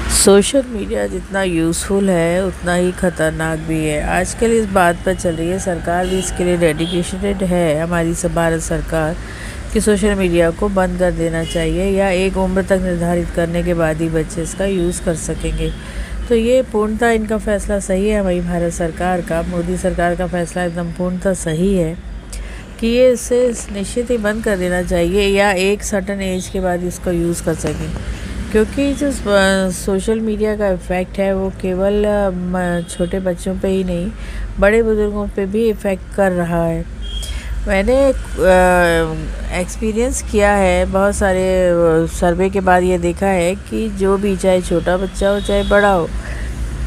Social media जितना useful है उतना ही ख़तरनाक भी है। आजकल इस बात पर चल रही है, सरकार भी इसके लिए डेडिकेटेड है, हमारी भारत सरकार, कि सोशल मीडिया को बंद कर देना चाहिए या एक उम्र तक निर्धारित करने के बाद ही बच्चे इसका यूज़ कर सकेंगे। तो ये पूर्णतः इनका फ़ैसला सही है, हमारी भारत सरकार का, मोदी सरकार का फ़ैसला एकदम पूर्णतः सही है कि ये इसे निश्चित ही बंद कर देना चाहिए या एक सर्टन एज के बाद इसको यूज़ कर सकें। क्योंकि जो सोशल मीडिया का इफ़ेक्ट है वो केवल छोटे बच्चों पे ही नहीं, बड़े बुज़ुर्गों पे भी इफ़ेक्ट कर रहा है। मैंने एक्सपीरियंस किया है, बहुत सारे सर्वे के बाद ये देखा है कि जो भी, चाहे छोटा बच्चा हो चाहे बड़ा हो,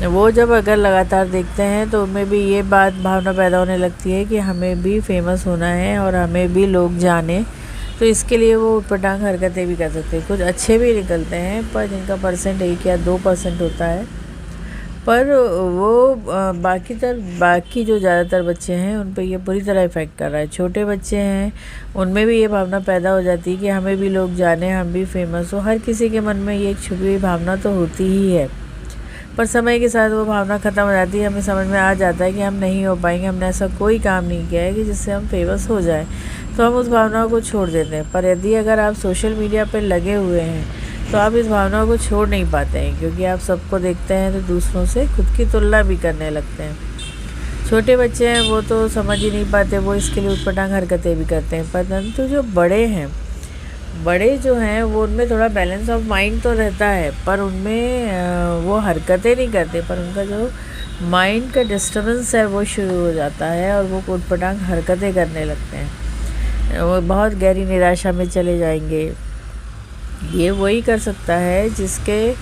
वो जब अगर लगातार देखते हैं तो उनमें भी ये भावना पैदा होने लगती है कि हमें भी फेमस होना है और हमें भी लोग जाने। तो इसके लिए वो उटपटांग हरकतें भी कर सकते हैं। कुछ अच्छे भी निकलते हैं, पर जिनका परसेंट 1 या 2% होता है, पर वो बाकी जो ज़्यादातर बच्चे हैं उन पे ये बुरी तरह इफ़ेक्ट कर रहा है। छोटे बच्चे हैं, उनमें भी ये भावना पैदा हो जाती है कि हमें भी लोग जाने, हम भी फेमस हो। हर किसी के मन में ये एक छुपी हुई भावना तो होती ही है, पर समय के साथ वो भावना ख़त्म हो जाती है। हमें समझ में आ जाता है कि हम नहीं हो पाएंगे, हमने ऐसा कोई काम नहीं किया है कि जिससे हम फेमस हो जाए, तो हम उस भावना को छोड़ देते हैं। पर यदि अगर आप सोशल मीडिया पर लगे हुए हैं तो आप इस भावना को छोड़ नहीं पाते हैं, क्योंकि आप सबको देखते हैं तो दूसरों से खुद की तुलना भी करने लगते हैं। छोटे बच्चे हैं वो तो समझ ही नहीं पाते, वो इसके लिए उटपटांग हरकतें भी करते हैं। परंतु जो बड़े जो हैं वो, उनमें थोड़ा बैलेंस ऑफ माइंड तो रहता है, पर उनमें वो हरकतें नहीं करते, पर उनका जो माइंड का डिस्टर्बेंस है वो शुरू हो जाता है और वो उटपटांग हरकतें करने लगते हैं। वो बहुत गहरी निराशा में चले जाएंगे। ये वही कर सकता है जिसके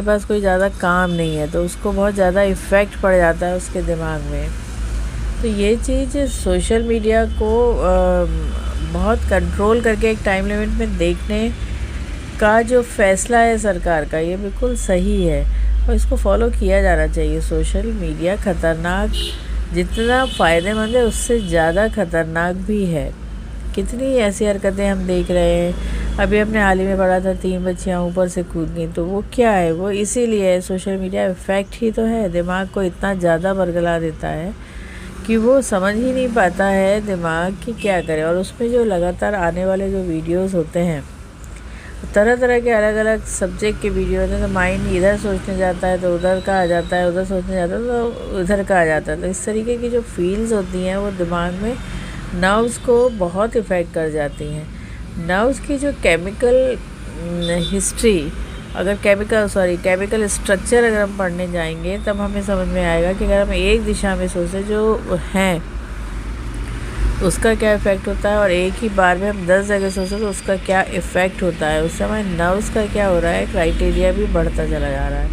पास कोई ज़्यादा काम नहीं है, तो उसको बहुत ज़्यादा इफ़ेक्ट पड़ जाता है उसके दिमाग में। तो ये चीज़ सोशल मीडिया को बहुत कंट्रोल करके एक टाइम लिमिट में देखने का जो फ़ैसला है सरकार का, ये बिल्कुल सही है और इसको फॉलो किया जाना चाहिए। सोशल मीडिया ख़तरनाक जितना फ़ायदेमंद है उससे ज़्यादा ख़तरनाक भी है। कितनी ऐसी हरकतें हम देख रहे हैं। अभी अपने हाल ही में पढ़ा था, 3 बच्चियाँ ऊपर से कूद गई, तो वो क्या है, वो इसीलिए है, सोशल मीडिया इफ़ेक्ट ही तो है। दिमाग को इतना ज़्यादा बरगला देता है कि वो समझ ही नहीं पाता है दिमाग कि क्या करे। और उसमें जो लगातार आने वाले जो वीडियोस होते हैं, तरह तरह के अलग अलग सब्जेक्ट के वीडियो होते हैं, तो माइंड इधर सोचने जाता है तो उधर का आ जाता है, उधर सोचने जाता है तो उधर का आ जाता है। तो इस तरीके की जो फील्स होती हैं वो दिमाग में नर्व्स को बहुत इफ़ेक्ट कर जाती हैं। नर्व्स की जो केमिकल हिस्ट्री, अगर केमिकल स्ट्रक्चर अगर हम पढ़ने जाएंगे तब हमें समझ में आएगा कि अगर हम एक दिशा में सोचें जो हैं उसका क्या इफ़ेक्ट होता है, और एक ही बार में हम 10 जगह सोचें तो उसका क्या इफ़ेक्ट होता है। उससे हमारे नर्व्स का क्या हो रहा है, क्राइटेरिया भी बढ़ता चला जा रहा है,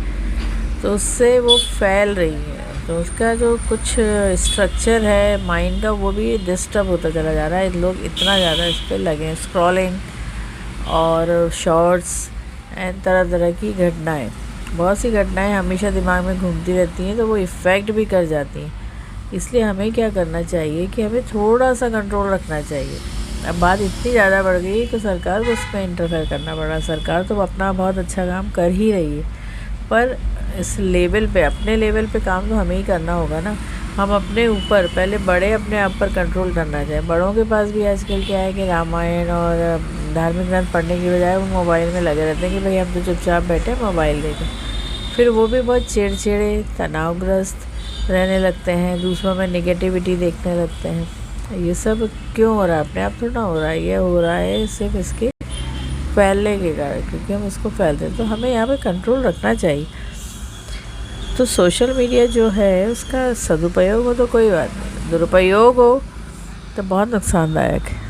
तो उससे वो फैल रही है। तो उसका जो कुछ स्ट्रक्चर है माइंड का वो भी डिस्टर्ब होता चला जा रहा है। लोग इतना ज़्यादा इस पर लगे हैं, स्क्रॉलिंग और शॉर्ट्स एंड तरह तरह की घटनाएं, बहुत सी घटनाएं हमेशा दिमाग में घूमती रहती हैं, तो वो इफ़ेक्ट भी कर जाती हैं। इसलिए हमें क्या करना चाहिए कि हमें थोड़ा सा कंट्रोल रखना चाहिए। अब बात इतनी ज़्यादा बढ़ गई तो सरकार को उसमें इंटरफेयर करना पड़ा। सरकार तो अपना बहुत अच्छा काम कर ही रही है, पर इस लेवल पे, अपने लेवल पे काम तो हमें ही करना होगा ना। हम अपने ऊपर पहले अपने आप पर कंट्रोल करना चाहिए। बड़ों के पास भी आजकल क्या है कि रामायण और धार्मिक ग्रंथ पढ़ने की बजाय वो मोबाइल में लगे रहते हैं कि भाई हम तो चुपचाप बैठे मोबाइल देखें। फिर वो भी बहुत चिड़चिड़े, तनावग्रस्त रहने लगते हैं, दूसरों में नेगेटिविटी देखने लगते हैं। ये सब क्यों हो रहा है? अपने आप थोड़ा हो रहा है, ये हो रहा है सिर्फ इसके फैलने के कारण, क्योंकि हम इसको फैलते हैं। तो हमें यहाँ पे कंट्रोल रखना चाहिए। तो सोशल मीडिया जो है उसका सदुपयोग हो तो कोई बात नहीं, दुरुपयोग हो तो बहुत नुकसानदायक है।